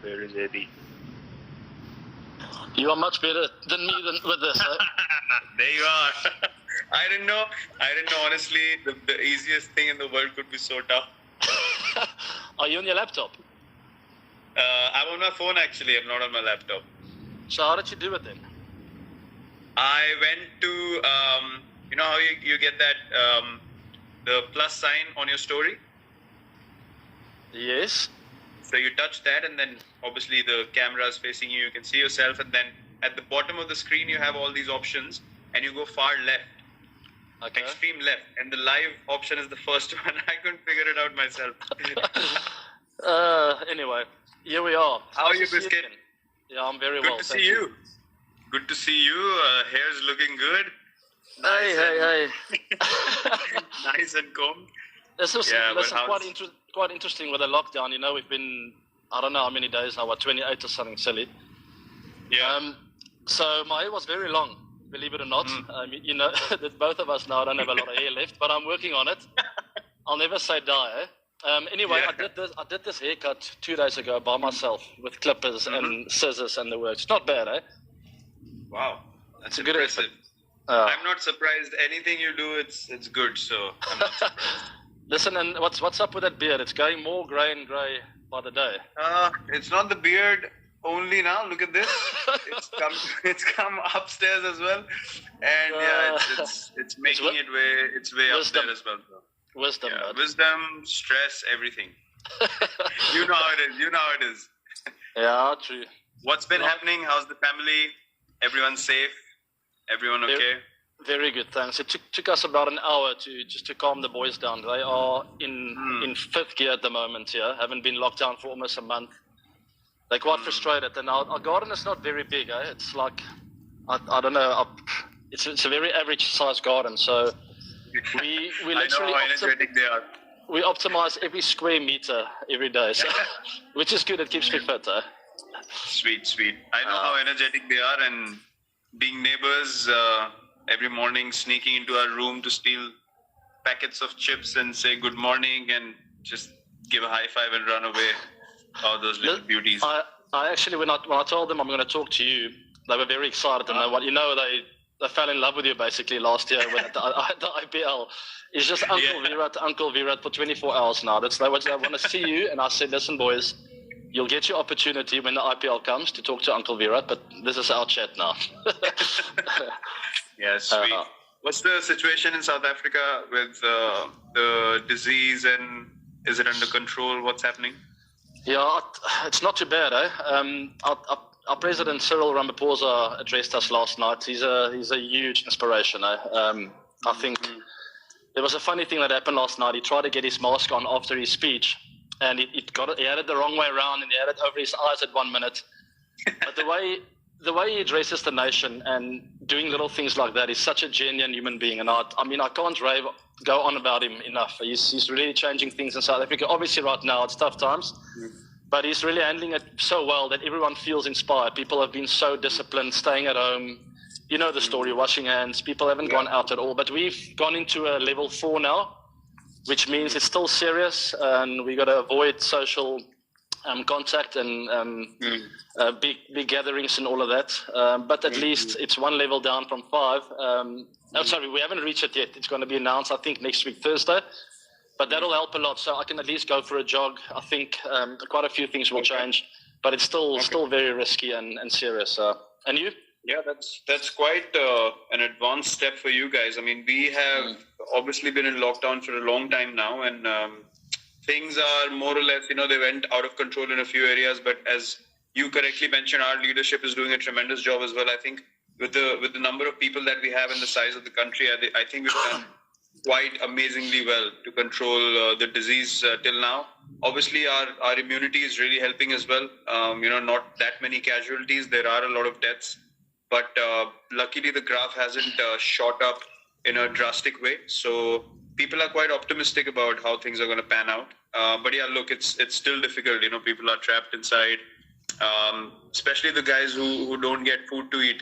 Where is AB? You are much better than me with this. There you are. I didn't know. Honestly, the easiest thing in the world could be so tough. Are you on your laptop? I'm on my phone actually. I'm not on my laptop. So how did you do it then? I went to, you know how you get that, the plus sign on your story? Yes. So you touch that and then obviously the camera is facing you. You can see yourself, and then at the bottom of the screen you have all these options and you go far left. Okay. Extreme left, and the live option is the first one. I couldn't figure it out myself. Anyway, here we are. How are you, Biscuit? Yeah, I'm very Good well. to see you. Good to see you. Hair's looking good. Hey. Nice and combed. This is quite interesting with the lockdown. You know, we've been, I don't know how many days now, 28 or something silly. Yeah. So my hair was very long, believe it or not. You know, that both of us now don't have a lot of hair left, but I'm working on it. I'll never say die. Anyway, yeah. I did this haircut 2 days ago by myself with clippers and scissors and the works. Not bad, eh? Wow, that's a good impressive. I'm not surprised. Anything you do, it's good. So I'm not surprised. Listen, and what's up with that beard? It's going more grey and grey by the day. It's not the beard only now. Look at this. It's come upstairs as well, and it's making its way up there as well. So. Wisdom, yeah, wisdom, stress, everything. You know how it is. Yeah, true. What's been happening? How's the family? Everyone safe? Everyone okay? Very good, thanks. It took us about an hour to calm the boys down. They are in fifth gear at the moment here. Haven't been locked down for almost a month. They're quite frustrated. And our garden is not very big. It's like, I don't know. It's a very average size garden. So we literally we optimize every square meter every day. So, which is good. It keeps me fit. Sweet. I know how energetic they are, and being neighbors, every morning sneaking into our room to steal packets of chips and say good morning and just give a high five and run away. All those little beauties. I actually, when I told them I'm going to talk to you, they were very excited. And they fell in love with you basically last year with the IPL. It's just Uncle Virat for 24 hours now. They want to see you. And I said, listen, boys, you'll get your opportunity when the IPL comes to talk to Uncle Virat, but this is our chat now. Yeah, sweet. What's the situation in South Africa with the disease, and is it under control? What's happening? Yeah, it's not too bad, eh? Our president Cyril Ramaphosa addressed us last night. He's a huge inspiration, eh? I think there was a funny thing that happened last night. He tried to get his mask on after his speech, and he had it the wrong way around, and he had it over his eyes at 1 minute. But the way he addresses the nation and doing little things like that, he's such a genuine human being. And I can't go on about him enough. He's really changing things in South Africa. Obviously right now it's tough times, but he's really handling it so well that everyone feels inspired. People have been so disciplined, staying at home. You know the story, washing hands. People haven't gone out at all, but we've gone into a level 4 now, which means it's still serious, and we got to avoid social contact and big gatherings and all of that. But at least it's one level down from 5. We haven't reached it yet. It's going to be announced, I think, next week, Thursday. But that'll help a lot. So I can at least go for a jog. I think quite a few things will change, but it's still very risky and serious. And you? Yeah, that's quite an advanced step for you guys. I mean, we have obviously been in lockdown for a long time now, and things are more or less, they went out of control in a few areas. But as you correctly mentioned, our leadership is doing a tremendous job as well. I think with the number of people that we have and the size of the country, I think we've done quite amazingly well to control the disease till now. Obviously, our immunity is really helping as well. Not that many casualties. There are a lot of deaths. But luckily, the graph hasn't shot up in a drastic way. So people are quite optimistic about how things are going to pan out. But yeah, look, it's still difficult. People are trapped inside, especially the guys who don't get food to eat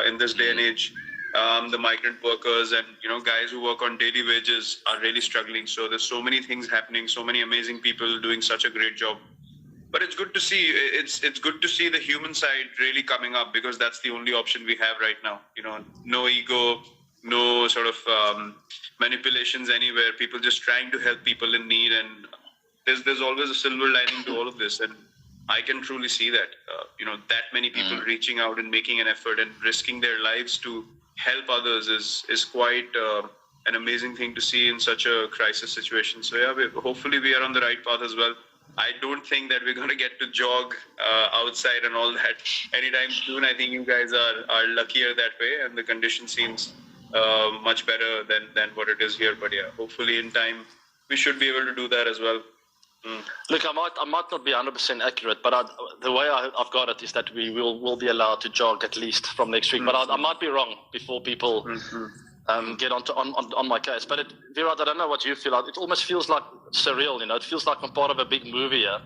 in this day and age. The migrant workers and guys who work on daily wages are really struggling. So there's so many things happening. So many amazing people doing such a great job. But it's good to see. It's good to see the human side really coming up, because that's the only option we have right now. No ego, no sort of manipulations anywhere. People just trying to help people in need, and there's always a silver lining to all of this. And I can truly see that. That many people reaching out and making an effort and risking their lives to help others is quite an amazing thing to see in such a crisis situation. So yeah, hopefully we are on the right path as well. I don't think that we're going to get to jog outside and all that anytime soon. I think you guys are luckier that way, and the condition seems much better than what it is here. But yeah, hopefully in time we should be able to do that as well. Look, I might not be 100% accurate, but the way I've got it is that we will be allowed to jog at least from next week. But I might be wrong before people get on my case. But Virat, I don't know what you feel. It almost feels like surreal. It feels like I'm part of a big movie here.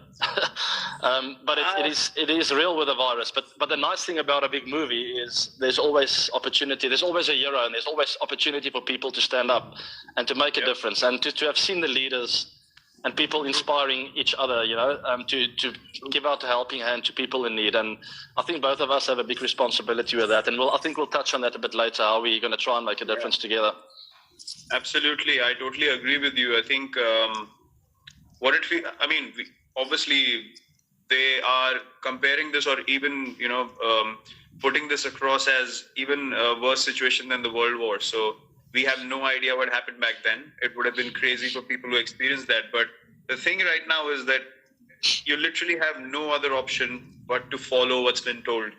But it is real with the virus. But the nice thing about a big movie is there's always opportunity. There's always a hero, and there's always opportunity for people to stand up and to make a difference, and to have seen the leaders and people inspiring each other, to give out a helping hand to people in need. And I think both of us have a big responsibility with that. And I think we'll touch on that a bit later, how we're going to try and make a difference together. Absolutely. I totally agree with you. I think obviously they are comparing this, or even, putting this across as even a worse situation than the World War. So we have no idea what happened back then. It would have been crazy for people who experienced that. But the thing right now is that you literally have no other option but to follow what's been told.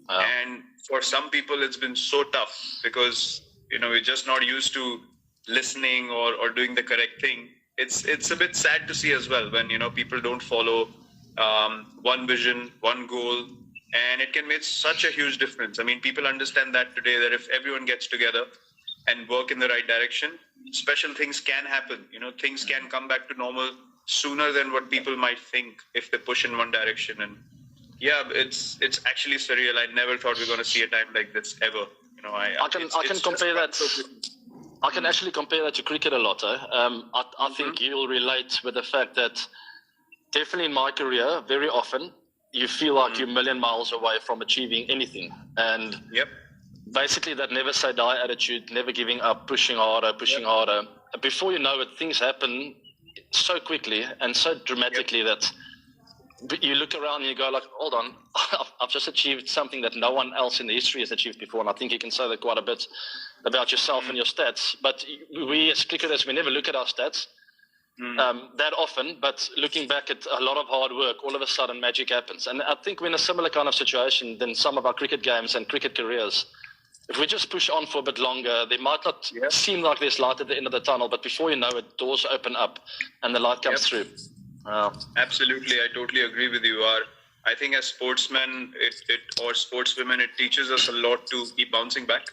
And for some people, it's been so tough because, we're just not used to listening or doing the correct thing. It's a bit sad to see as well when, people don't follow one vision, one goal. And it can make such a huge difference. I mean, people understand that today, that if everyone gets together and work in the right direction, special things can happen. Things can come back to normal sooner than what people might think if they push in one direction. And yeah, it's actually surreal. I never thought we were going to see a time like this ever. I can compare that. I can actually compare that to cricket a lot. I think you'll relate with the fact that definitely in my career, very often you feel like you're a million miles away from achieving anything. And basically that never say die attitude, never giving up, pushing harder. Before you know it, things happen so quickly and so dramatically that you look around and you go like, hold on, I've just achieved something that no one else in the history has achieved before. And I think you can say that quite a bit about yourself and your stats. But we as cricketers, we never look at our stats that often, but looking back at a lot of hard work, all of a sudden magic happens. And I think we're in a similar kind of situation than some of our cricket games and cricket careers. If we just push on for a bit longer, there might not seem like there's light at the end of the tunnel, but before you know it, doors open up and the light comes through. Absolutely, I totally agree with you. I think as sportsmen or sportswomen, it teaches us a lot to keep bouncing back.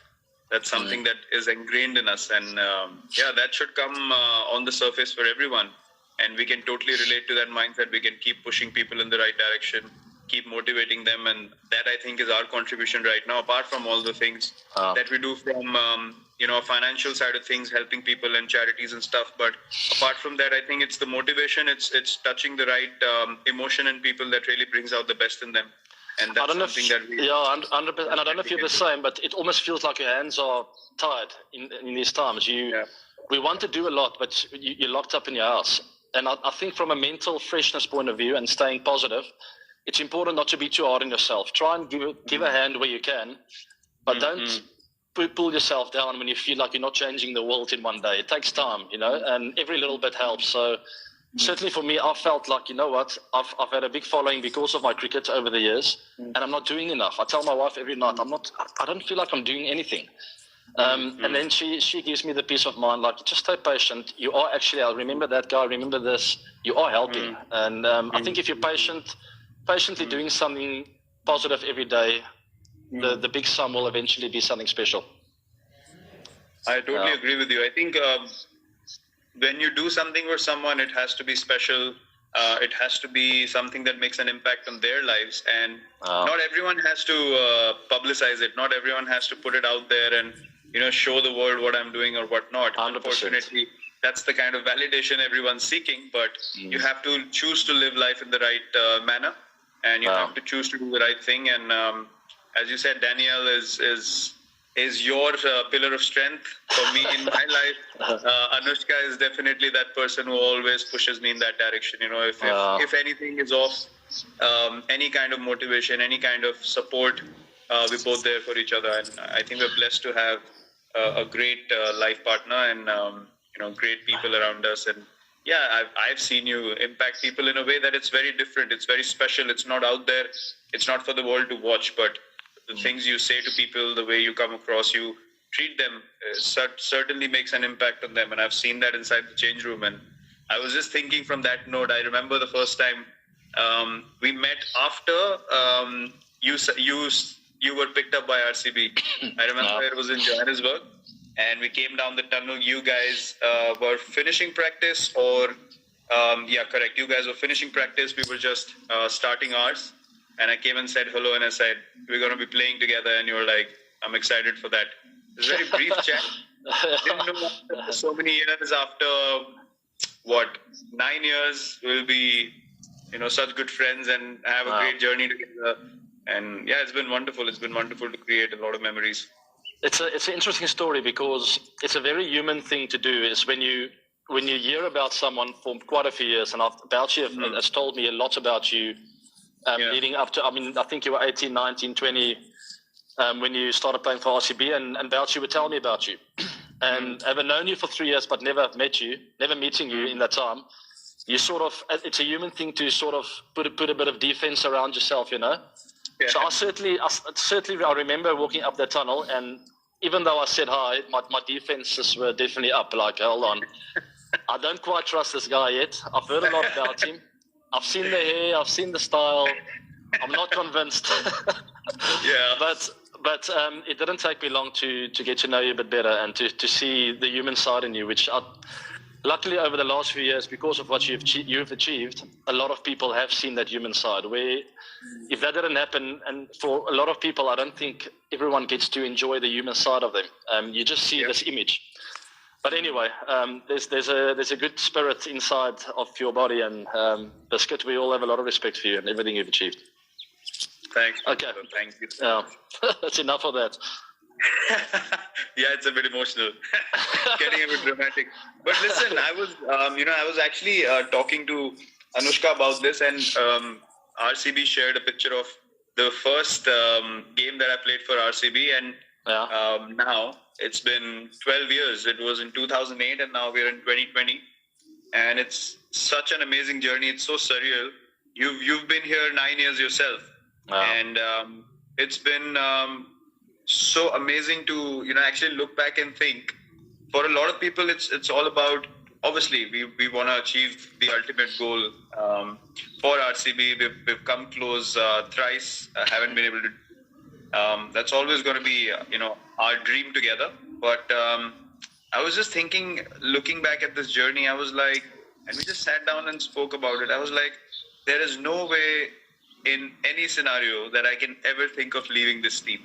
That's something that is ingrained in us, and that should come on the surface for everyone. And we can totally relate to that mindset. We can keep pushing people in the right direction, keep motivating them, and that I think is our contribution right now, apart from all the things that we do from financial side of things, helping people and charities and stuff. But apart from that, I think it's the motivation, it's touching the right emotion in people that really brings out the best in them. And that's something that we... Yeah, 100%. And I don't know if you're the same, but it almost feels like your hands are tied in these times. We want to do a lot, but you're locked up in your house. And I think from a mental freshness point of view and staying positive, it's important not to be too hard on yourself. Try and give a hand where you can, but don't pull yourself down when you feel like you're not changing the world in one day. It takes time, and every little bit helps. So certainly for me, I felt like, I've had a big following because of my cricket over the years, and I'm not doing enough. I tell my wife every night, I don't feel like I'm doing anything. And then she gives me the peace of mind, like, just stay patient. You are actually, I'll remember that guy, remember this, you are helping. And I think if you're patiently doing something positive every day, the big sum will eventually be something special. I totally agree with you. I think when you do something for someone, it has to be special. It has to be something that makes an impact on their lives. And not everyone has to publicize it. Not everyone has to put it out there and, show the world what I'm doing or what not. 100%. Unfortunately, that's the kind of validation everyone's seeking. But you have to choose to live life in the right manner, and you have to choose to do the right thing. And as you said, Danielle is your pillar of strength for me in my life. Anushka is definitely that person who always pushes me in that direction. You know, if anything is off, any kind of motivation, any kind of support, we're both there for each other. And I think we're blessed to have a great life partner and great people around us. And yeah, I've seen you impact people in a way that it's very different. It's very special. It's not out there. It's not for the world to watch, but the things you say to people, the way you come across, you treat them, certainly makes an impact on them. And I've seen that inside the change room. And I was just thinking from that note, I remember the first time we met after you were picked up by RCB. I remember it was in Johannesburg, and we came down the tunnel. You guys were finishing practice, or correct. You guys were finishing practice. We were just starting ours. And I came and said hello, and I said, we're going to be playing together. And you were like, I'm excited for that. It was a very brief chat. Didn't know so many years after, 9 years, we'll be, such good friends and have a great journey together. And yeah, it's been wonderful. It's been wonderful to create a lot of memories. It's an interesting story because it's a very human thing to do. Is when you hear about someone for quite a few years, and Bouchy has told me a lot about you. Leading up to, I think you were 18, 19, 20 when you started playing for RCB, and Bouchy would tell me about you. And having known you for 3 years but never meeting you in that time, you sort of, it's a human thing to sort of put a bit of defense around yourself, Yeah. So I remember walking up that tunnel, and even though I said hi, my defenses were definitely up, like, hold on. I don't quite trust this guy yet. I've heard a lot about him. I've seen the hair, I've seen the style. I'm not convinced. But it didn't take me long to get to know you a bit better and to see the human side in you, which luckily over the last few years, because of what you've achieved, a lot of people have seen that human side. Where if that didn't happen, and for a lot of people, I don't think everyone gets to enjoy the human side of them. You just see this image. But anyway, there's a good spirit inside of your body, and Biscuit, we all have a lot of respect for you and everything you've achieved. Thanks. Okay. Thank you. That's enough of that. Yeah, it's a bit emotional, getting a bit dramatic. But listen, I was actually talking to Anushka about this, and RCB shared a picture of the first game that I played for RCB, and now it's been 12 years. It was in 2008, and now we're in 2020, and it's such an amazing journey. It's so surreal. You've been here 9 years yourself, and it's been so amazing to actually look back and think. For a lot of people, it's all about, obviously we want to achieve the ultimate goal. For RCB, we've come close thrice. Haven't been able to. That's always going to be our dream together. But I was just thinking, looking back at this journey, I was like, and we just sat down and spoke about it. I was like, there is no way in any scenario that I can ever think of leaving this team.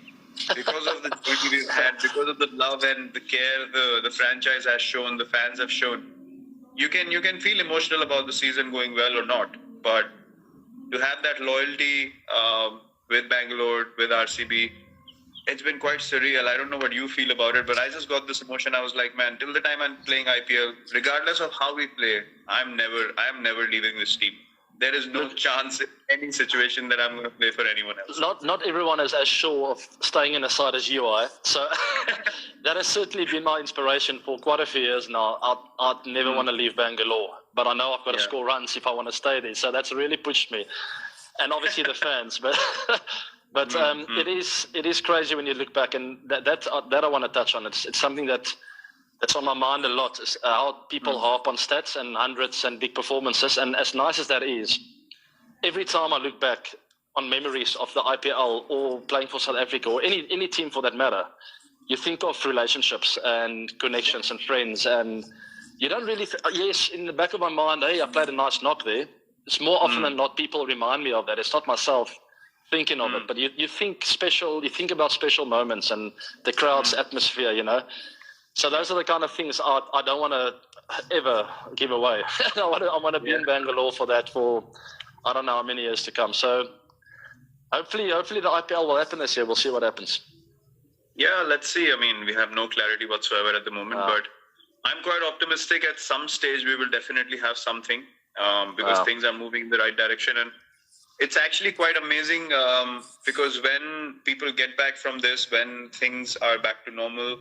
Because of the journey we've had, because of the love and the care the franchise has shown, the fans have shown. You can feel emotional about the season going well or not, but to have that loyalty with Bangalore, with RCB, it's been quite surreal. I don't know what you feel about it, but I just got this emotion. I was like, man, till the time I'm playing IPL, regardless of how we play, I am never leaving this team. There is no chance in any situation that I'm going to play for anyone else. Not everyone is as sure of staying in a side as you are. So that has certainly been my inspiration for quite a few years now. I'd never want to leave Bangalore, but I know I've got to score runs if I want to stay there. So that's really pushed me. And obviously the fans, but it is crazy when you look back, and that I want to touch on. It's something that's on my mind a lot, is how people harp on stats and hundreds and big performances. And as nice as that is, every time I look back on memories of the IPL or playing for South Africa or any team for that matter, you think of relationships and connections and friends, and you don't really yes, in the back of my mind, hey, I played a nice knock there. It's more often than not people remind me of that. It's not myself thinking of it, but you think about special moments and the crowd's atmosphere, So those are the kind of things I don't want to ever give away. I want to be in Bangalore for that for I don't know how many years to come. So hopefully the IPL will happen this year. We'll see what happens. Yeah, let's see. I mean, we have no clarity whatsoever at the moment, but I'm quite optimistic. At some stage, we will definitely have something because things are moving in the right direction. And it's actually quite amazing because when people get back from this, when things are back to normal,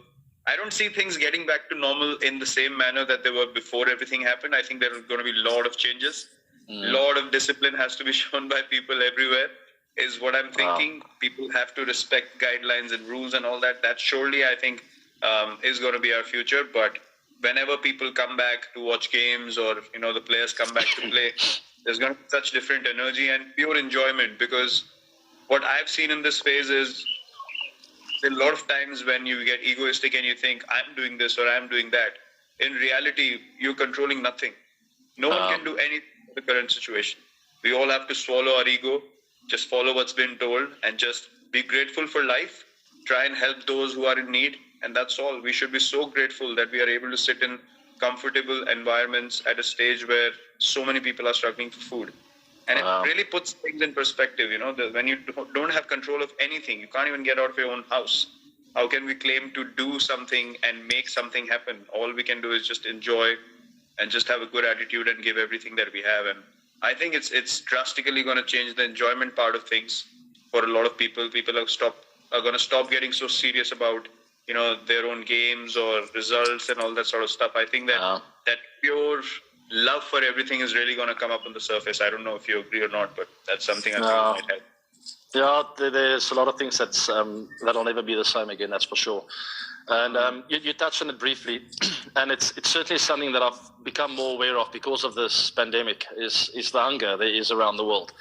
I don't see things getting back to normal in the same manner that they were before everything happened. I think there are going to be a lot of changes. A lot of discipline has to be shown by people everywhere, is what I'm thinking. People have to respect guidelines and rules and all that. That surely, I think, is going to be our future. But whenever people come back to watch games or, the players come back to play, there's going to be such different energy and pure enjoyment, because what I've seen in this phase is a lot of times when you get egoistic and you think, I'm doing this or I'm doing that, in reality, you're controlling nothing. No one can do anything in the current situation. We all have to swallow our ego, just follow what's been told, and just be grateful for life, try and help those who are in need, and that's all. We should be so grateful that we are able to sit in comfortable environments at a stage where so many people are struggling for food. And it really puts things in perspective, when you don't have control of anything, you can't even get out of your own house. How can we claim to do something and make something happen? All we can do is just enjoy and just have a good attitude and give everything that we have. And I think it's drastically going to change the enjoyment part of things for a lot of people. People are going to stop getting so serious about, their own games or results and all that sort of stuff. I think that that pure love for everything is really going to come up on the surface. I don't know if you agree or not, but that's something I think might help. Yeah, there's a lot of things that'll never be the same again, that's for sure. And you touched on it briefly, and it's certainly something that I've become more aware of because of this pandemic, is the hunger there is around the world.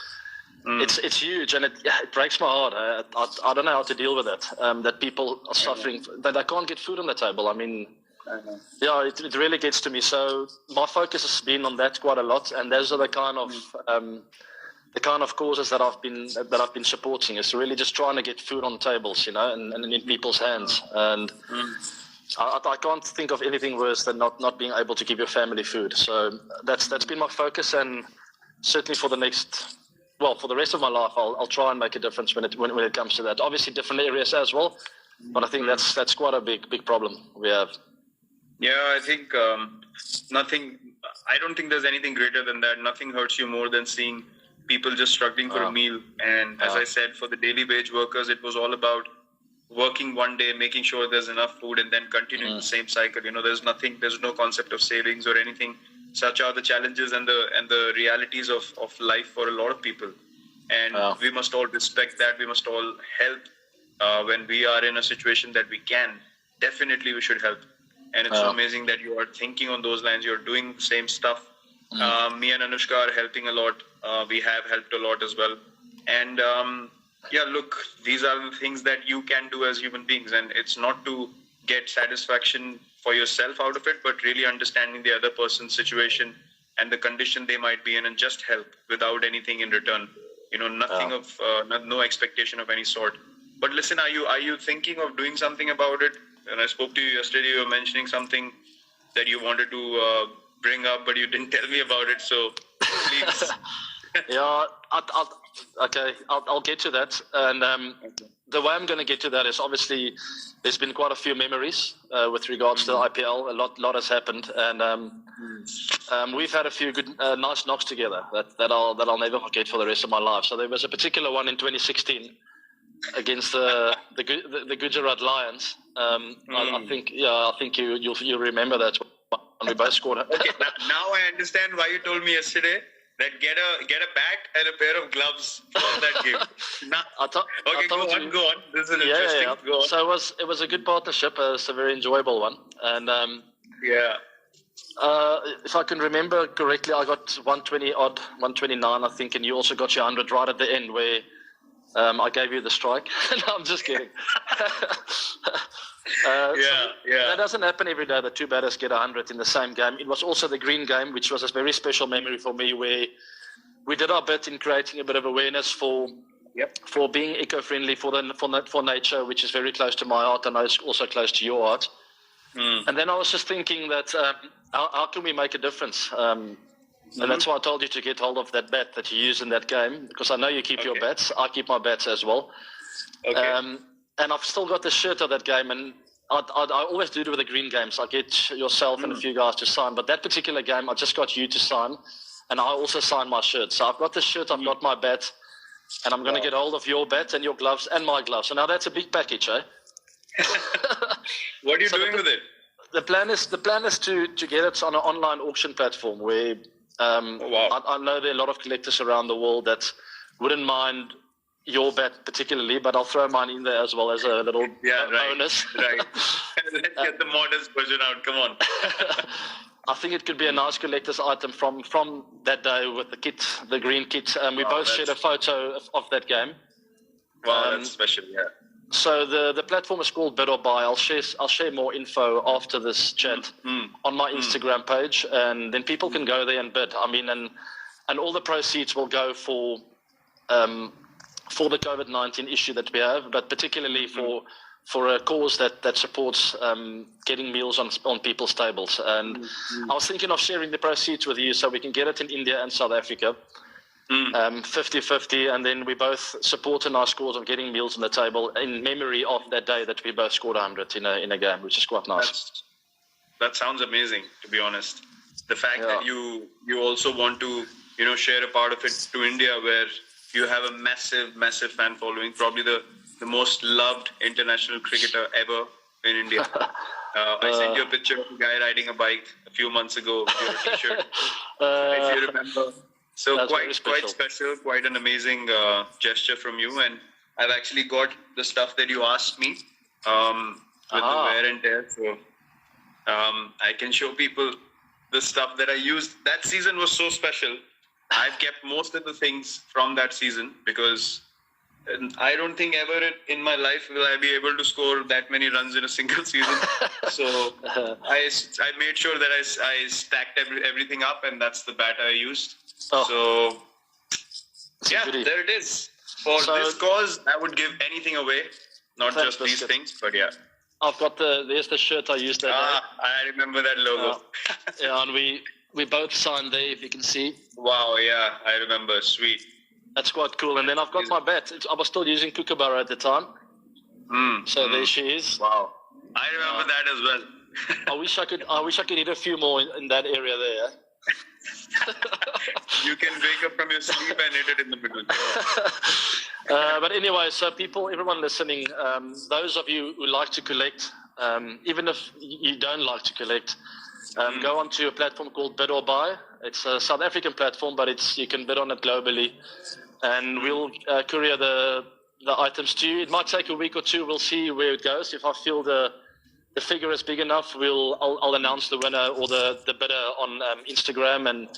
It's huge, and it breaks my heart. I don't know how to deal with it, that people are suffering, that they can't get food on the table. I mean, it really gets to me. So my focus has been on that quite a lot, and those are the kind of causes that I've been supporting, is really just trying to get food on tables, and in people's hands. And I can't think of anything worse than not being able to give your family food. So that's been my focus, and certainly for the rest of my life, I'll try and make a difference when it comes to that. Obviously, different areas as well, but I think that's quite a big problem we have. Yeah, I think I don't think there's anything greater than that. Nothing hurts you more than seeing people just struggling for a meal. And as I said, for the daily wage workers, it was all about working one day, making sure there's enough food, and then continuing the same cycle. There's no concept of savings or anything. Such are the challenges and the realities of life for a lot of people. And we must all respect that. We must all help when we are in a situation that we can. Definitely we should help. And it's so amazing that you are thinking on those lines. You're doing the same stuff. Me and Anushka are helping a lot. We have helped a lot as well. And look, these are the things that you can do as human beings. And it's not to get satisfaction for yourself out of it, but really understanding the other person's situation and the condition they might be in, and just help without anything in return. Nothing of no expectation of any sort. But listen, are you thinking of doing something about it? When I spoke to you yesterday, you were mentioning something that you wanted to bring up, but you didn't tell me about it. So please. Yeah, I'll get to that. And the way I'm going to get to that is, obviously there's been quite a few memories with regards to the IPL. A lot has happened, and we've had a few good, nice knocks together that I'll never forget for the rest of my life. So there was a particular one in 2016 against the Gujarat Lions. I think you'll remember that one. We both scored. Okay, now I understand why you told me yesterday that get a bat and a pair of gloves for that game. Go on. This is interesting. Yeah. Go on. So it was a good partnership. It's a very enjoyable one. And if I can remember correctly, I got 120 odd, 129, I think, and you also got your 100 right at the end, where I gave you the strike. No, I'm just kidding. That doesn't happen every day, that two batters get 100 in the same game. It was also the green game, which was a very special memory for me, where we did our bit in creating a bit of awareness for being eco-friendly, for nature, which is very close to my heart. I know it's also close to your heart. And then I was just thinking that how can we make a difference? And that's why I told you to get hold of that bat that you use in that game, because I know you keep your bats. I keep my bats as well. Okay. And I've still got the shirt of that game, and I always do it with the green games. I get yourself and a few guys to sign, but that particular game, I just got you to sign, and I also signed my shirt. So I've got the shirt, I've got my bat, and I'm going to get hold of your bat and your gloves and my gloves. So now that's a big package, eh? What are you doing with it? The plan is to get it on an online auction platform where I know there are a lot of collectors around the world that wouldn't mind your bat particularly, but I'll throw mine in there as well as a little bonus. Right. Let's get the modest version out. Come on. I think it could be a nice collector's item from that day with the kit, the green kit. We both shared a photo of that game. Wow, that's special. Yeah. So the platform is called Bid or Buy. I'll share more info after this chat on my Instagram page, and then people can go there and bid. I mean, and all the proceeds will go for the COVID-19 issue that we have, but particularly for a cause that supports getting meals on people's tables. And I was thinking of sharing the proceeds with you so we can get it in India and South Africa. 50-50, and then we both support a nice cause of getting meals on the table in memory of that day that we both scored 100 in a game, which is quite nice. That sounds amazing, to be honest. The fact that you also want to share a part of it to India, where you have a massive fan following, probably the most loved international cricketer ever in India. I sent you a picture of a guy riding a bike a few months ago with your t-shirt, if you remember. So quite special, quite an amazing gesture from you. And I've actually got the stuff that you asked me with the wear and tear. So I can show people the stuff that I used. That season was so special. I've kept most of the things from that season because I don't think ever in my life will I be able to score that many runs in a single season. So I made sure that I stacked everything up, and that's the bat I used. So there it is. For this cause, I would give anything away, not just these things, but yeah. I've got there's the shirt I used there. I remember that logo. And we both signed there, if you can see. Wow, yeah, I remember. Sweet. That's quite cool. And then I've got my bat. I was still using Kookaburra at the time. So there she is. Wow. I remember that as well. I wish I could hit a few more in that area there. You can wake up from your sleep and hit it in the middle. But anyway, so everyone listening, those of you who like to collect, even if you don't like to collect, go onto a platform called Bid or Buy. It's a South African platform, but you can bid on it globally, and we'll courier the items to you. It might take a week or two. We'll see where it goes. If I feel the figure is big enough, I'll announce the winner or the bidder on Instagram, and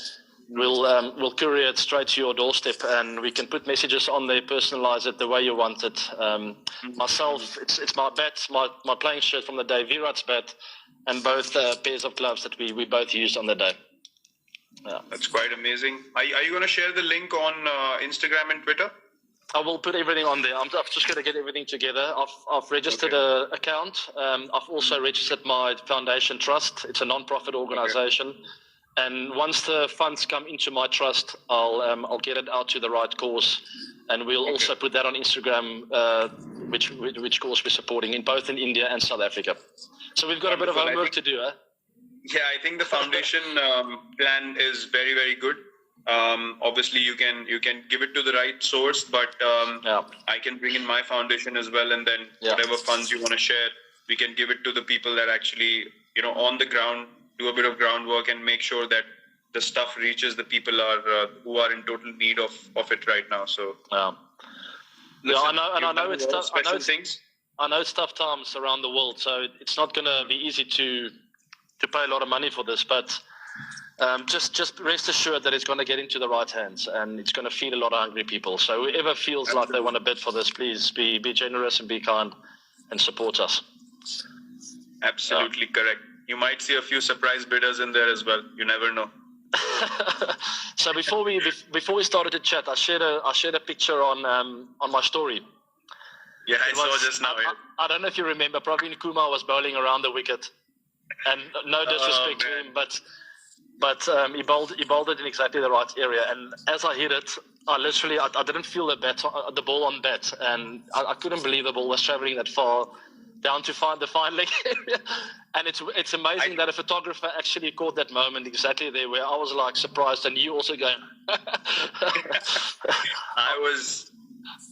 we'll courier it straight to your doorstep, and we can put messages on there, personalize it the way you want it. Myself, it's my bat, my playing shirt from the day, Virat's bat, and both pairs of gloves that we both used on the day. Yeah. That's quite amazing. Are you going to share the link on Instagram and Twitter? I will put everything on there. I'm just going to get everything together. I've registered an account. I've also registered my foundation trust. It's a non-profit organization. And once the funds come into my trust, I'll get it out to the right cause. And we'll also put that on Instagram, which cause we're supporting in both in India and South Africa. So we've got a bit of homework to do, eh? Yeah, I think the foundation plan is very, very good. Obviously, you can give it to the right source, but I can bring in my foundation as well, and then whatever funds you want to share, we can give it to the people that actually, on the ground, do a bit of groundwork and make sure that the stuff reaches the people who are in total need of it right now. So, listen, I know it's tough. I know it's tough times around the world, so it's not going to be easy to pay a lot of money for this, but just rest assured that it's going to get into the right hands, and it's going to feed a lot of hungry people. So whoever feels like they want to bid for this, please be generous and be kind and support us. Absolutely correct. You might see a few surprise bidders in there as well. You never know. So before we started to chat, I shared a picture on my story. Yeah, I saw just now. I don't know if you remember. Praveen Kumar was bowling around the wicket. And no disrespect to him, but he bowled it in exactly the right area. And as I hit it, I didn't feel the ball on bat, and I couldn't believe the ball was traveling that far down to find the fine leg area. And it's amazing that a photographer actually caught that moment exactly there where I was like surprised, and you also going.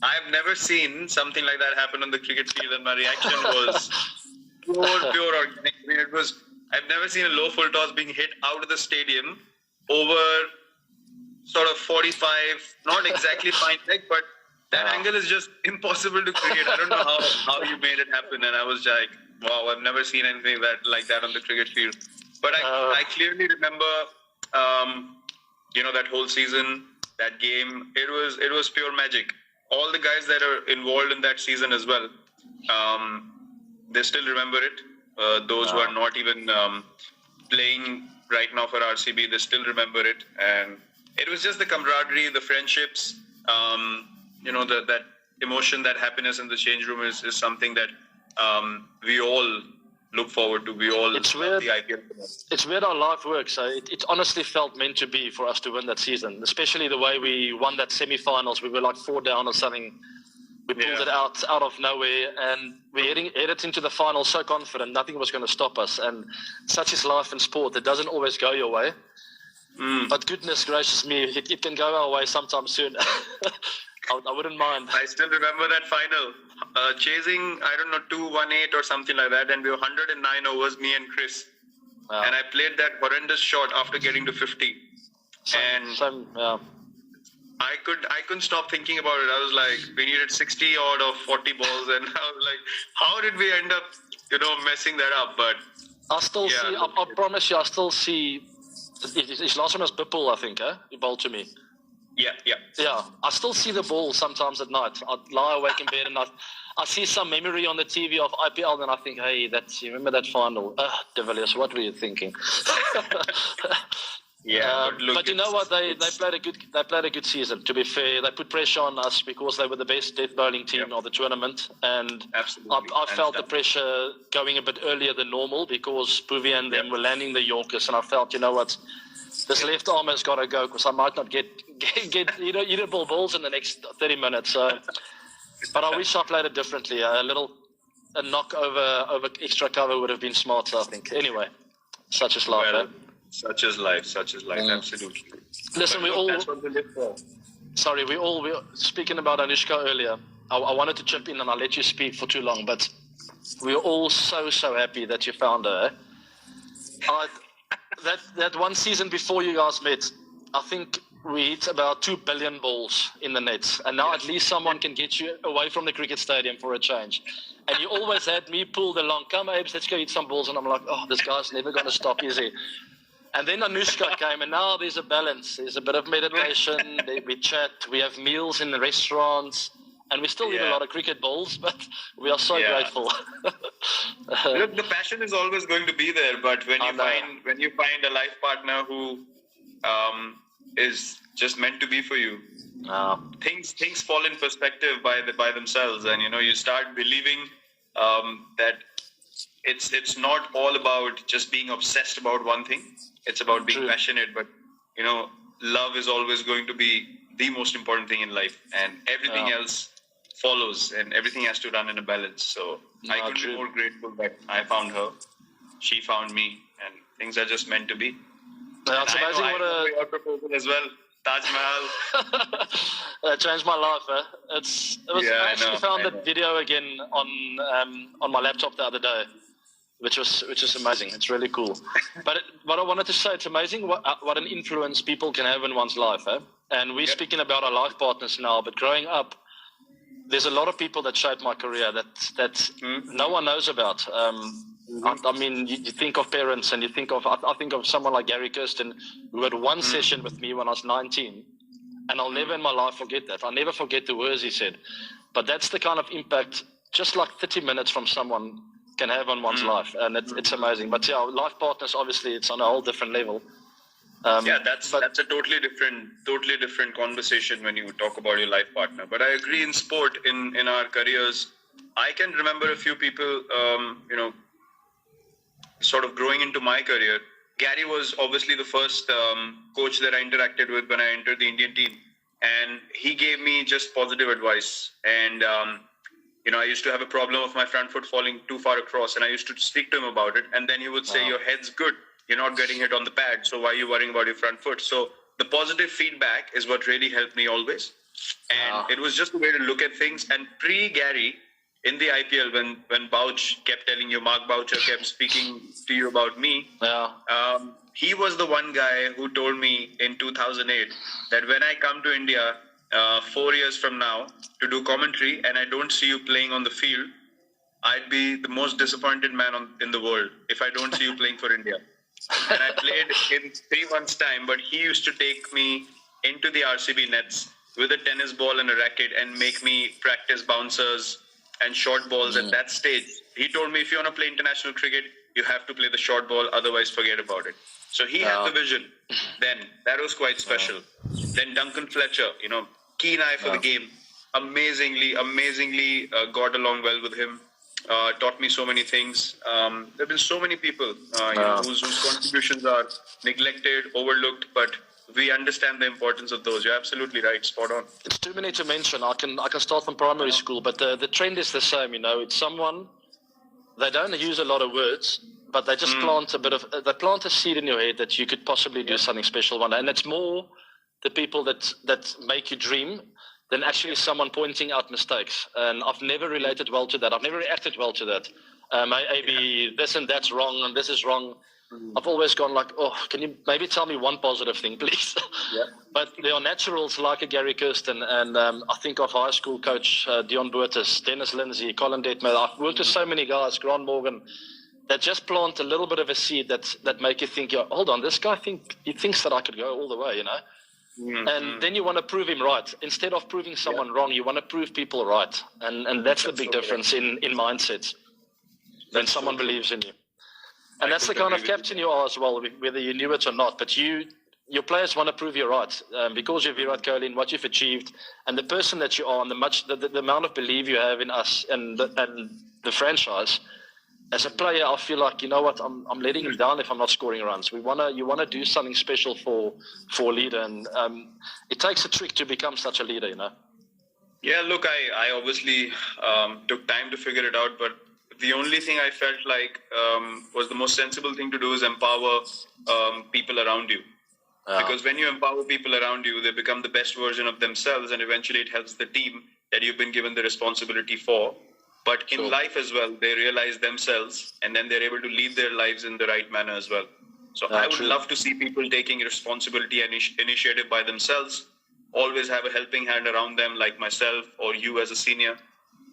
I've never seen something like that happen on the cricket field, and my reaction was pure organic. I mean, I've never seen a low full toss being hit out of the stadium over sort of 45, not exactly fine leg, but that angle is just impossible to create. I don't know how you made it happen, and I was like, wow, I've never seen anything like that on the cricket field. But I clearly remember, that whole season, that game. It was pure magic. All the guys that are involved in that season as well, they still remember it. Those who are not even playing right now for RCB, they still remember it. And it was just the camaraderie, the friendships, that emotion, that happiness in the change room is something that we all look forward to. We all love the IPL. It's weird how life works. It honestly felt meant to be for us to win that season, especially the way we won that semi-finals. We were like 4 down or something. We pulled it out of nowhere, and we headed into the final so confident nothing was going to stop us. And such is life in sport. It doesn't always go your way. But goodness gracious me, it can go our way sometime soon. I wouldn't mind. I still remember that final. Chasing, 218 or something like that, and we were 109 overs, me and Chris. Wow. And I played that horrendous shot after getting to 50. I couldn't stop thinking about it. I was like, we needed 60 odd of 40 balls, and I was like, how did we end up, messing that up? But I still see. I promise you, I still see. His last one was Bipul, I think. He bowled to me. Yeah. Yeah, I still see the ball sometimes at night. I lie awake in bed and I see some memory on the TV of IPL, and I think, hey, you remember that final? Divilliers, what were you thinking? But you know what? They played a good season. To be fair, they put pressure on us because they were the best death bowling team of the tournament, and I felt the pressure going a bit earlier than normal because Bhuvi and them were landing the Yorkers, and I felt, you know what, this left arm has got to go because I might not get eatable balls in the next 30 minutes. So, but I wish I played it differently. A knock over extra cover would have been smarter, I think. Anyway, such is life. Such is life, absolutely. Listen, that's what we live for. Sorry, we were speaking about Anushka earlier. I wanted to chip in and I'll let you speak for too long, but we were all so happy that you found her. That one season before you guys met, I think we hit about 2 billion balls in the nets, and now at least someone can get you away from the cricket stadium for a change. And you always had me pulled along, come Abes, let's go hit some balls, and I'm like, oh, this guy's never going to stop, is he? And then Anushka came, and now there's a balance. There's a bit of meditation, we chat, we have meals in the restaurants, and we still eat a lot of cricket balls, but we are so grateful. Look, the passion is always going to be there, but when you find a life partner who is just meant to be for you, things fall in perspective by themselves, and you start believing that it's not all about just being obsessed about one thing. It's about being passionate, but love is always going to be the most important thing in life, and everything else follows, and everything has to run in a balance. So I couldn't be more grateful that I found her, she found me, and things are just meant to be. Yeah, it's amazing your proposal as well, Taj Mahal. That changed my life. I actually found that video again on my laptop the other day, which is amazing. It's really cool. But what I wanted to say, it's amazing what an influence people can have in one's life. And we're speaking about our life partners now, but growing up, there's a lot of people that shaped my career that no one knows about. I mean, you think of parents, and I think of someone like Gary Kirsten, who had one session with me when I was 19, and I'll never in my life forget that. I'll never forget the words he said. But that's the kind of impact just like 30 minutes from someone can have on one's life, and it's amazing. But life partners, obviously, it's on a whole different level. That's a totally different conversation when you talk about your life partner. But I agree, in sport, in our careers, I can remember a few people, sort of growing into my career, Gary was obviously the first coach that I interacted with when I entered the Indian team. And he gave me just positive advice. And, I used to have a problem of my front foot falling too far across, and I used to speak to him about it. And then he would say, your head's good. You're not getting hit on the pad. So why are you worrying about your front foot? So the positive feedback is what really helped me always. And it was just a way to look at things. And pre-Gary, in the IPL, when Bouch kept telling you, Mark Boucher kept speaking to you about me, he was the one guy who told me in 2008 that when I come to India 4 years from now to do commentary and I don't see you playing on the field, I'd be the most disappointed man in the world if I don't see you playing for India. And I played in 3 months' time, but he used to take me into the RCB nets with a tennis ball and a racket and make me practice bouncers and short balls at that stage. He told me, if you want to play international cricket, you have to play the short ball, otherwise forget about it. So he had the vision then. That was quite special. Then Duncan Fletcher, keen eye for the game. Amazingly got along well with him. Taught me so many things. There have been so many people whose contributions are neglected, overlooked, but we understand the importance of those. You're absolutely right. Spot on. It's too many to mention. I can start from primary school, but the trend is the same. It's someone, they don't use a lot of words, but they just plant a seed in your head that you could possibly do something special one day. And it's more the people that make you dream than actually someone pointing out mistakes. And I've never related well to that. I've never reacted well to that. Maybe this and that's wrong and this is wrong. I've always gone like, can you maybe tell me one positive thing, please? But there are naturals like a Gary Kirsten and I think of high school coach Dion Boertes, Dennis Lindsay, Colin Detmer. I've worked with so many guys, Grant Morgan, that just plant a little bit of a seed that make you think, hold on, this guy he thinks that I could go all the way, And then you want to prove him right. Instead of proving someone wrong, you want to prove people right. And that's the big difference in mindsets when someone believes in you. And that's the kind of captain you are as well, whether you knew it or not. But your players want to prove you're right because you're Virat Kohli and what you've achieved and the person that you are and the amount of belief you have in us and the franchise. As a player, I feel like, I'm letting him down if I'm not scoring runs. You want to do something special for a leader, and it takes a trick to become such a leader, Yeah, look, I obviously took time to figure it out, but the only thing I felt like was the most sensible thing to do is empower people around you. Because when you empower people around you, they become the best version of themselves, and eventually it helps the team that you've been given the responsibility for. But in life as well, they realize themselves and then they're able to lead their lives in the right manner as well. So I would love to see people taking responsibility and initiative by themselves, always have a helping hand around them like myself or you as a senior.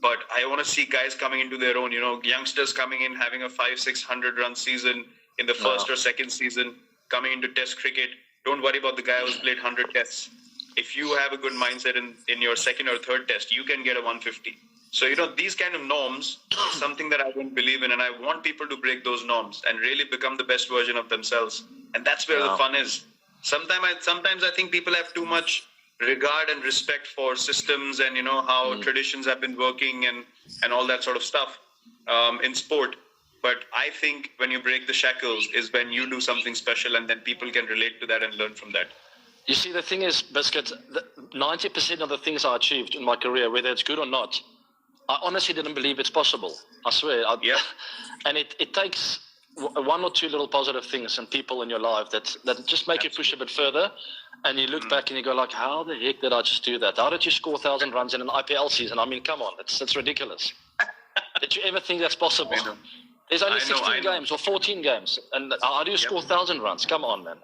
But I want to see guys coming into their own, youngsters coming in, having a 500-600 run season in the first or second season, coming into test cricket. Don't worry about the guy who's played 100 tests. If you have a good mindset in your second or third test, you can get a 150. So, these kind of norms is something that I don't believe in, and I want people to break those norms and really become the best version of themselves. And that's where the fun is. Sometimes I think people have too much regard and respect for systems and, how traditions have been working and all that sort of stuff in sport. But I think when you break the shackles is when you do something special, and then people can relate to that and learn from that. You see, the thing is, Biscuit, 90% of the things I achieved in my career, whether it's good or not, I honestly didn't believe it's possible. I swear. And it takes one or two little positive things and people in your life that just make you push a bit further. And you look back and you go like, how the heck did I just do that? How did you score 1,000 runs in an IPL season? I mean, come on, that's ridiculous. Did you ever think that's possible? There's only 16 games or 14 games. And how do you score 1,000 runs? Come on, man.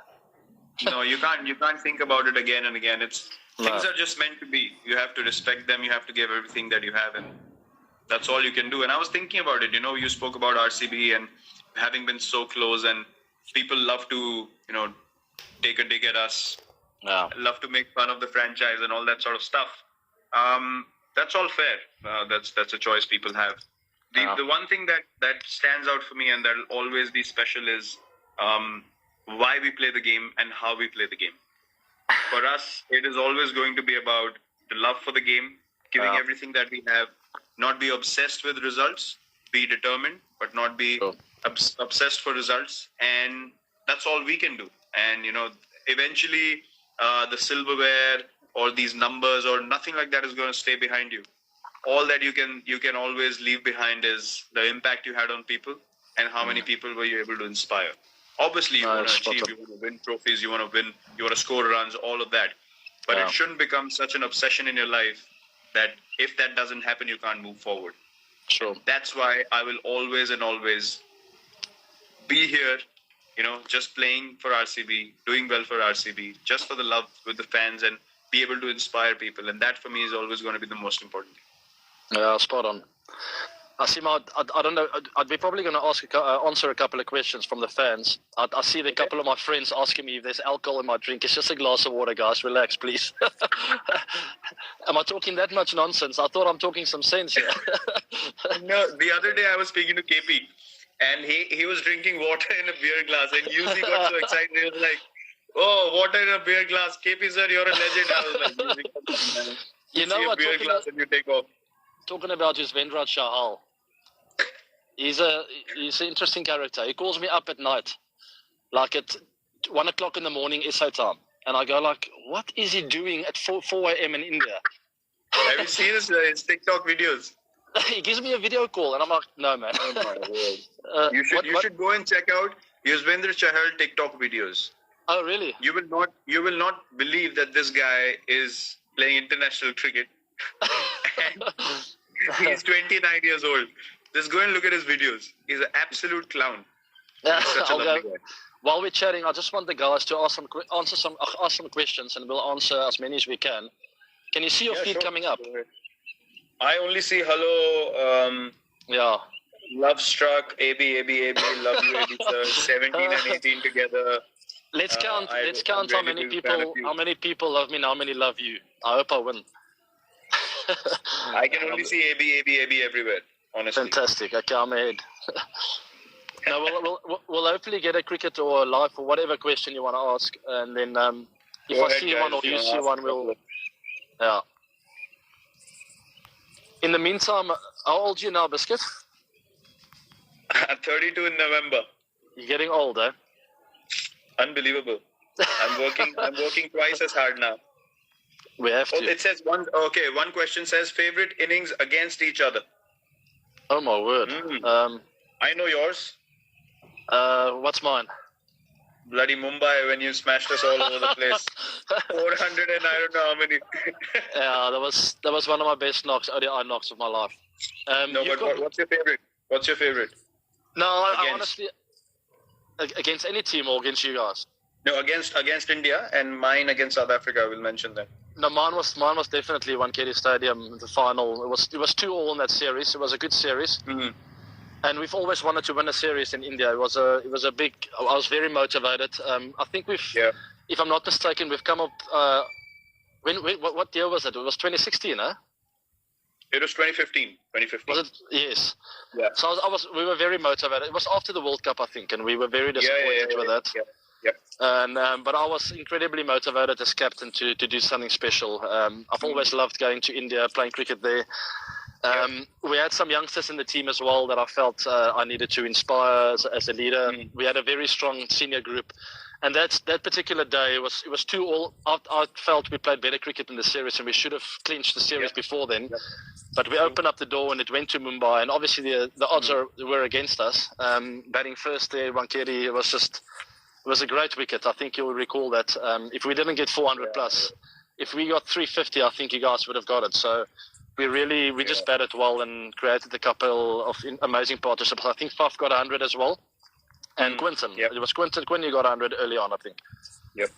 No, you can't think about it again and again. Things are just meant to be. You have to respect them. You have to give everything that you have, and that's all you can do. And I was thinking about it. You spoke about RCB and having been so close, and people love to, take a dig at us. Love to make fun of the franchise and all that sort of stuff. That's all fair. That's a choice people have. The one thing that stands out for me and that'll always be special is why we play the game and how we play the game. For us, it is always going to be about the love for the game, giving everything that we have, not be obsessed with results, be determined, but not be obsessed for results. And that's all we can do. And, eventually the silverware or these numbers or nothing like that is going to stay behind you. All that you can always leave behind is the impact you had on people and how many people were you able to inspire. Obviously, you want to achieve, you want to win trophies, you want to score runs, all of that. But it shouldn't become such an obsession in your life that if that doesn't happen, you can't move forward. Sure. And that's why I will always and always be here, just playing for RCB, doing well for RCB, just for the love with the fans and be able to inspire people. And that for me is always going to be the most important thing. Yeah, spot on. Asim, I don't know. I'd be probably going to answer a couple of questions from the fans. I see a couple of my friends asking me if there's alcohol in my drink. It's just a glass of water, guys. Relax, please. Am I talking that much nonsense? I thought I'm talking some sense here. No, the other day I was speaking to KP, and he was drinking water in a beer glass, and Yuzi got so excited. He was like, "Oh, water in a beer glass, KP sir, you're a legend." I was like, "You know what? Beer glass and you take off." Talking about Yuzvendra Chahal. He's an interesting character. He calls me up at night, like at 1 o'clock in the morning SA time, and I go like, "What is he doing at 4 a.m. in India?" Have you seen his TikTok videos? He gives me a video call, and I'm like, "No, man." Oh my word! You should go and check out Yuzvendra Chahal TikTok videos. Oh, really? You will not believe that this guy is playing international cricket. And he's 29 years old. Just go and look at his videos. He's an absolute clown. While we're chatting, I just want the guys to ask some questions, and we'll answer as many as we can. Can you see your feed coming up? I only see hello. Love struck. AB. Love you, AB sir. 17 and 18 together. Let's count how many people love me and how many love you. I hope I win. I can only see AB everywhere. Honestly. Fantastic. Okay, I'm ahead. We'll hopefully get a cricket or a live or whatever question you want to ask, and then if I see one or you see one, we'll. Yeah. In the meantime, how old are you now, Biscuit? I'm 32 in November. You're getting old, eh? Unbelievable. I'm working twice as hard now. We have to. It says one question says favorite innings against each other. Oh my word. I know yours. What's mine? Bloody Mumbai when you smashed us all over the place. 400 and I don't know how many. Yeah, that was one of my best ODI knocks of my life. What's your favorite? What's your favorite? No, I honestly against any team or against you guys. No, against India, and mine against South Africa. We'll mention that. No, mine was definitely Wankhede Stadium, the final. It was 2-2 in that series. It was a good series, and we've always wanted to win a series in India. It was a big. I was very motivated. I think if I'm not mistaken, we've come up. What year was it? It was 2016, huh? It was 2015. Was it? Yes. Yeah. So we were very motivated. It was after the World Cup, I think, and we were very disappointed with that. Yeah. Yep. And but I was incredibly motivated as captain to do something special. I've always loved going to India, playing cricket there. We had some youngsters in the team as well that I felt I needed to inspire as a leader. We had a very strong senior group, and that particular day it was 2-2. I felt we played better cricket in the series, and we should have clinched the series before then. Yep. But we opened up the door and it went to Mumbai, and obviously the odds were against us. Batting first there, Wankhede, it was a great wicket. I think you'll recall that. If we didn't get 400 plus, if we got 350, I think you guys would have got it. So we just batted well and created a couple of amazing partnerships. I think Faf got 100 as well, and Quinton. It was Quinton you got 100 early on, I think. Yep.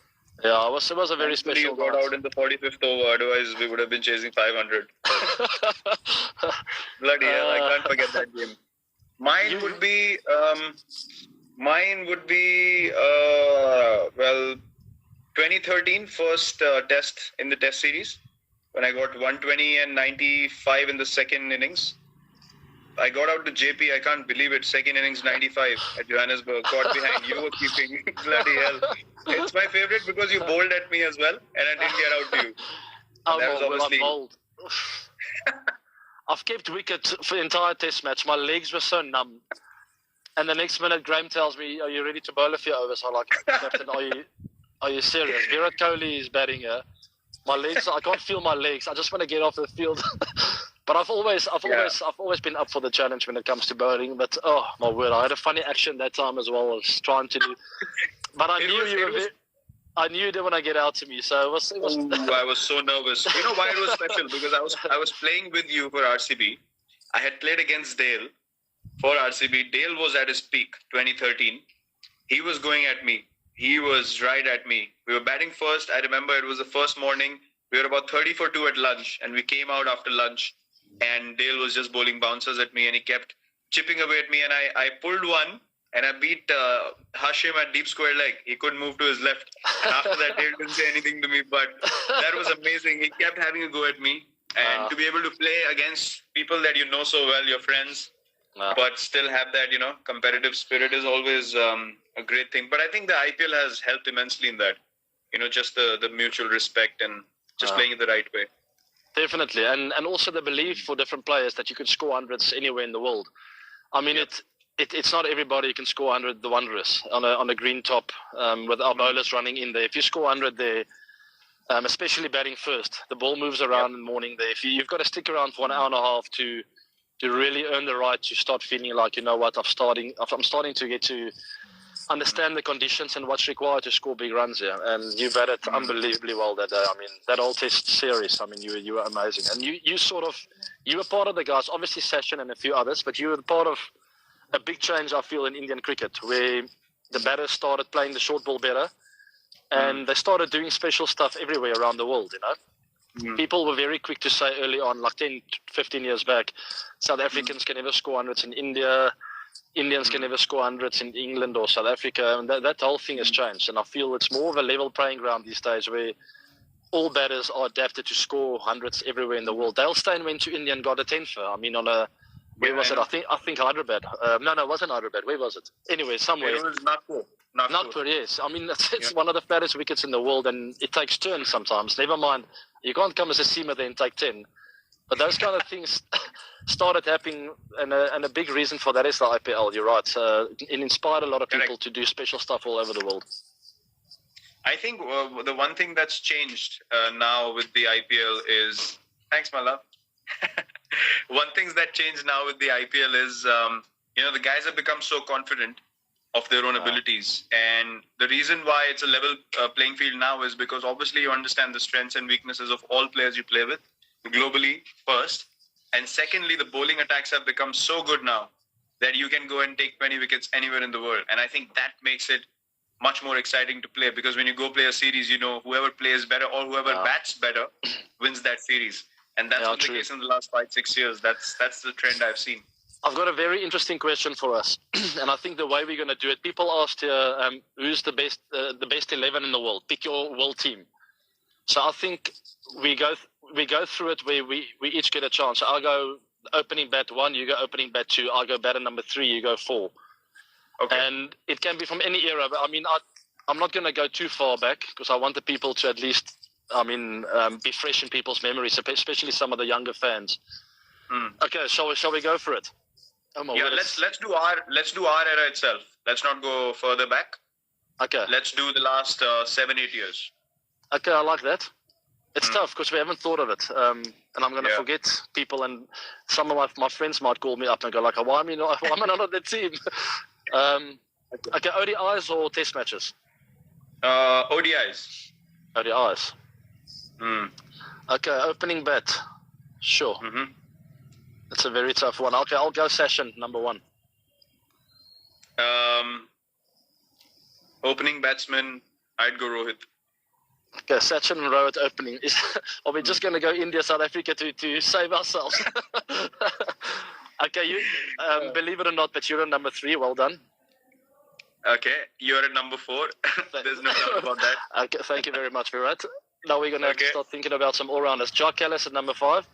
Yeah, it was a very special. You got out in the 45th over. Otherwise, we would have been chasing 500. Bloody hell! I can't forget that game. Mine would be. Mine would be 2013 first test in the test series when I got 120 and 95 in the second innings. I got out to JP, I can't believe it, second innings 95 at Johannesburg, got behind, you were keeping, bloody hell. It's my favorite because you bowled at me as well and I didn't get out to you. I'm bold. I've kept wicket for the entire test match. My legs were so numb. And the next minute, Graham tells me, "Are you ready to bowl a few overs?" I'm like, "Captain, are you serious? Virat Kohli is batting here. My legs, I can't feel my legs. I just want to get off the field." But I've always been up for the challenge when it comes to bowling. But oh my word, I had a funny action that time as well. I was trying to do, but I knew you didn't want to get out to me. So it was. Ooh, I was so nervous. You know why it was special? Because I was playing with you for RCB. I had played against Dale for RCB. Dale was at his peak, 2013. He was going at me. He was right at me. We were batting first. I remember it was the first morning. We were about 30 for 2 at lunch, and we came out after lunch. And Dale was just bowling bouncers at me, and he kept chipping away at me. And I pulled one, and I beat Hashim at deep square leg. He couldn't move to his left. And after that, Dale didn't say anything to me, but that was amazing. He kept having a go at me. And to be able to play against people that you know so well, your friends, but still have that, competitive spirit is always a great thing. But I think the IPL has helped immensely in that, just the mutual respect and just playing it the right way. Definitely, and also the belief for different players that you could score hundreds anywhere in the world. I mean, it's not everybody who can score 100 the wondrous on a green top with our bowlers running in there. If you score 100 there, especially batting first, the ball moves around in the morning there. If you've got to stick around for an hour and a half to really earn the right to start feeling like, I'm starting to get to understand the conditions and what's required to score big runs here. And you batted unbelievably well that day. I mean, that whole test series, I mean, you were amazing. And you were part of the guys, obviously Sachin and a few others, but you were part of a big change, I feel, in Indian cricket, where the batters started playing the short ball better, and they started doing special stuff everywhere around the world, People were very quick to say early on, like 10, 15 years back, South Africans can never score hundreds in India, Indians can never score hundreds in England or South Africa, and that whole thing has changed. And I feel it's more of a level playing ground these days where all batters are adapted to score hundreds everywhere in the world. Dale Steyn went to India and got a 10-fer. I mean, where was it? I think Hyderabad. No, it wasn't Hyderabad. Where was it? Anyway, somewhere. It was Nagpur. Nagpur, yes. I mean, it's one of the fattest wickets in the world, and it takes turns sometimes. Never mind, you can't come as a seamer there and take 10. But those kind of things started happening, and a big reason for that is the IPL. You're right. It inspired a lot of people to do special stuff all over the world. I think the one thing that's changed now with the IPL is... Thanks, my love. One thing that changed now with the IPL is, the guys have become so confident of their own abilities. And the reason why it's a level playing field now is because obviously you understand the strengths and weaknesses of all players you play with, globally first. And secondly, the bowling attacks have become so good now that you can go and take 20 wickets anywhere in the world. And I think that makes it much more exciting to play, because when you go play a series, whoever plays better or whoever bats better wins that series. And that's been the case in the last 5-6 years. That's the trend I've seen. I've got a very interesting question for us, and I think the way we're going to do it, people asked here, who's the best 11 in the world? Pick your world team. So I think we go through it where we each get a chance. So I'll go opening bat 1, you go opening bat 2, I'll go batter number 3, you go 4. Okay. And it can be from any era, but I mean, I'm not going to go too far back because I want the people to at least, be fresh in people's memories, especially some of the younger fans. Okay, shall we go for it? Let's do our era itself. Let's not go further back. Okay. Let's do the last 7-8 years. Okay, I like that. It's tough because we haven't thought of it, and I'm going to forget people, and some of my friends might call me up and go like, "Why am I not on the team?" Okay, ODIs or Test matches? ODIs. ODIs. Okay, opening bat. Sure. It's a very tough one. Okay, I'll go Sachin, number 1. Opening batsman, I'd go Rohit. Okay, Sachin and Rohit opening. Are we just going to go India, South Africa to save ourselves? Okay, you believe it or not, but you're at number 3. Well done. Okay, you're at number 4. There's no doubt about that. Okay, thank you very much, Virat. Now we're going to have to start thinking about some all-rounders. Jack Ellis at number 5.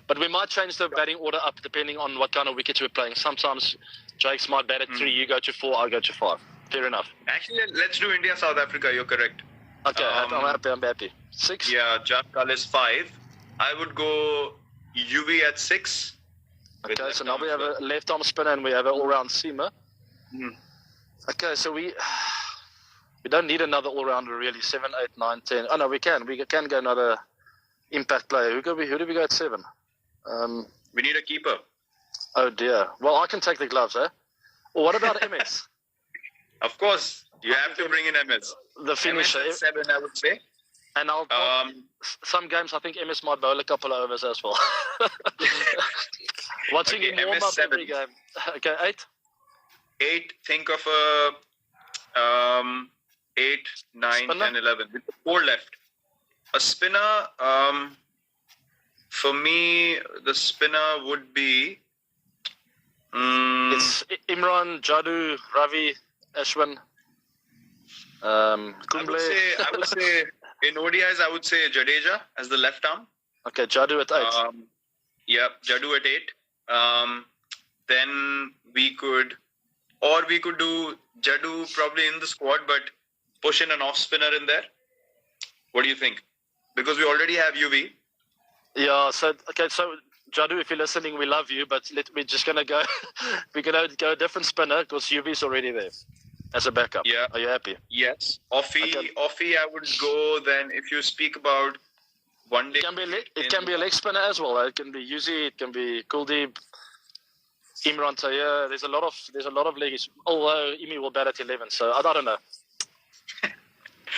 But we might change the batting order up depending on what kind of wickets we're playing. Sometimes Jake's might bat at 3, you go to 4, I'll go to 5. Fair enough. Actually, let's do India, South Africa. You're correct. Okay, I'm happy. 6? Yeah, Jack Ellis 5. I would go UV at 6. Okay, so now we have a left-arm spinner and we have an all-round seamer. Okay, so we don't need another all-rounder really. 7, 8, 9, 10. Oh no, we can. We can go another impact player. Who do we go at 7? We need a keeper. Oh dear. Well, I can take the gloves, eh? Or what about MS? Of course, you have to bring in MS. The finisher. MS at 7, I would say. And some games I think MS might bowl a couple of overs as well. Watching him warm up every game. Okay, 8. 8. Think of a 8, 9, spinner? 10, 11. With 4 left. A spinner. For me, the spinner would be. It's Imran, Jadu, Ravi, Ashwin. Kumble. I would say in ODIs, I would say Jadeja as the left arm. Okay, Jadu at 8. Yeah, Jadu at 8. Then we could do Jadu probably in the squad, but push in an off spinner in there. What do you think? Because we already have UV. Yeah. So Jadu, if you're listening, we love you, but we're just gonna go. We're gonna go a different spinner because UV's already there as a backup. Yeah. Are you happy? Yes. Offie, I would go then. If you speak about one day, it can be a leg spinner as well. It can be Yuzi. It can be Kuldeep. Imran Tayyar. There's a lot of leggies. Although Imi will bat at 11, so I don't know.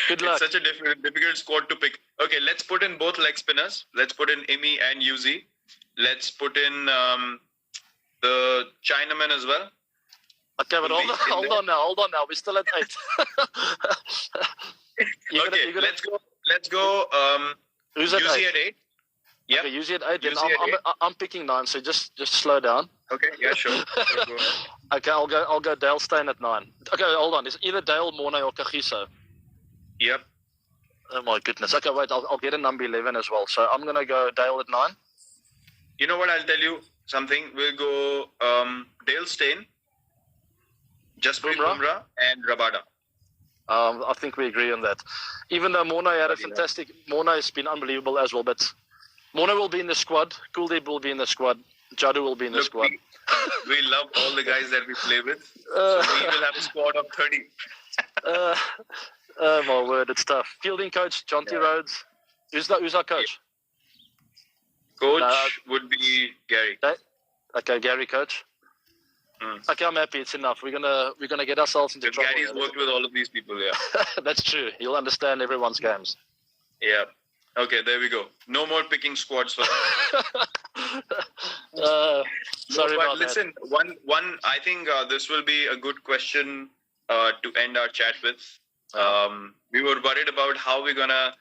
Good luck. It's such a difficult squad to pick. Okay, let's put in both leg spinners. Let's put in Imi and Yuzi. Let's put in the Chinaman as well. Okay, but hold on now. We're still at 8. Let's go. Who's at Yuzi 8? at 8. Yeah. Okay, Yuzi at 8. Then I'm picking 9. So just slow down. Okay. Yeah. Sure. Go. Okay, I'll go Dale Steyn at 9. Okay, hold on. It's either Dale, Morne, or Kagiso. Yep. Oh my goodness. Okay, wait. I'll get a number 11 as well. So I'm gonna go Dale at 9. You know what? I'll tell you something. We'll go Dale Steyn, Jasprit Bumrah, and Rabada. I think we agree on that. Even though Morne had a fantastic... Morne has been unbelievable as well, but Morne will be in the squad. Kuldeep will be in the squad. Jadu will be in the squad. We love all the guys that we play with. So we will have a squad of 30. Oh my word, it's tough. Fielding coach, Jonty Rhodes. Who's our coach? Coach would be Gary. Okay, Gary coach. Okay, I'm happy. It's enough. We're gonna get ourselves into trouble. Gary's worked with all of these people, yeah. That's true. He'll understand everyone's games. Yeah. Okay, there we go. No more picking squads for sorry about listen, that. One. I think this will be a good question to end our chat with. We were worried about how we're gonna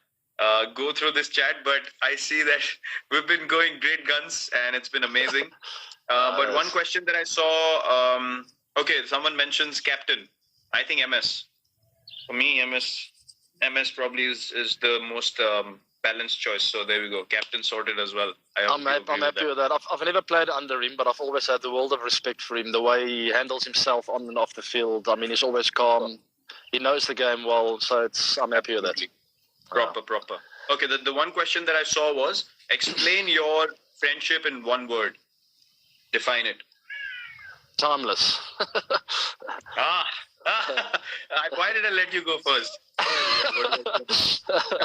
go through this chat, but I see that we've been going great guns and it's been amazing. But one question that I saw, someone mentions captain. I think MS. For me, MS probably is the most balanced choice. So there we go. Captain sorted as well. I'm happy with that. I've never played under him, but I've always had the world of respect for him. The way he handles himself on and off the field. I mean, he's always calm. He knows the game well, so I'm happy with that. Proper. Okay, the one question that I saw was, explain your friendship in one word. Define it. Timeless. Why did I let you go first?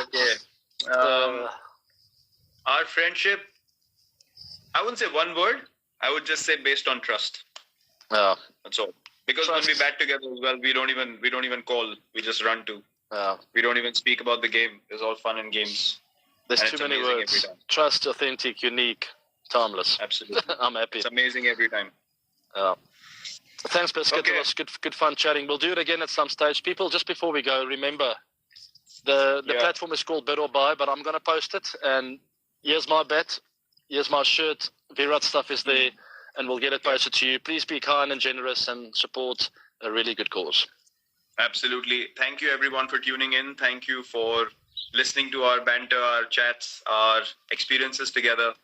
Okay. Our friendship, I wouldn't say one word. I would just say based on trust. Yeah. That's all. Because trust. When we bat together as well, we don't even call. We just run to. Yeah. We don't even speak about the game. It's all fun and games. There's too many words. Trust, authentic, unique, timeless. Absolutely. I'm happy. It's amazing every time. Yeah. Thanks, Biscuit. Okay. It was good fun chatting. We'll do it again at some stage. People, just before we go, remember the platform is called Bid or Buy, but I'm going to post it. And here's my bet. Here's my shirt. Virat stuff is there, and we'll get it posted to you. Please be kind and generous and support a really good cause. Absolutely. Thank you, everyone, for tuning in. Thank you for listening to our banter, our chats, our experiences together.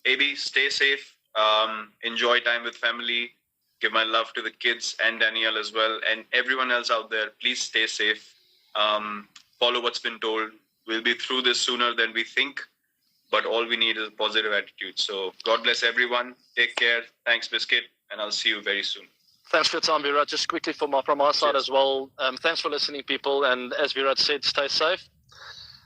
AB, stay safe. Enjoy time with family. Give my love to the kids and Danielle as well. And everyone else out there, please stay safe. Follow what's been told. We'll be through this sooner than we think. But all we need is a positive attitude. So God bless everyone. Take care. Thanks, Biscuit. And I'll see you very soon. Thanks for your time, Virat. Just quickly from our side as well. Thanks for listening, people. And as Virat said, stay safe.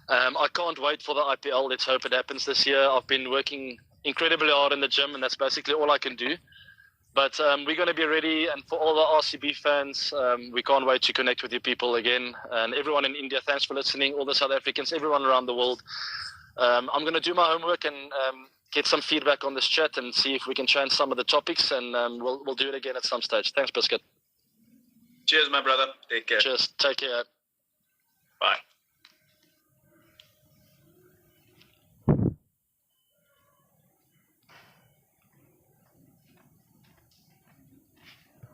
I can't wait for the IPL. Let's hope it happens this year. I've been working incredibly hard in the gym, and that's basically all I can do. But we're going to be ready. And for all the RCB fans, we can't wait to connect with you people again. And everyone in India, thanks for listening. All the South Africans, everyone around the world. I'm going to do my homework and get some feedback on this chat and see if we can change some of the topics. And we'll do it again at some stage. Thanks, Biscuit. Cheers, my brother. Take care. Cheers. Take care. Bye.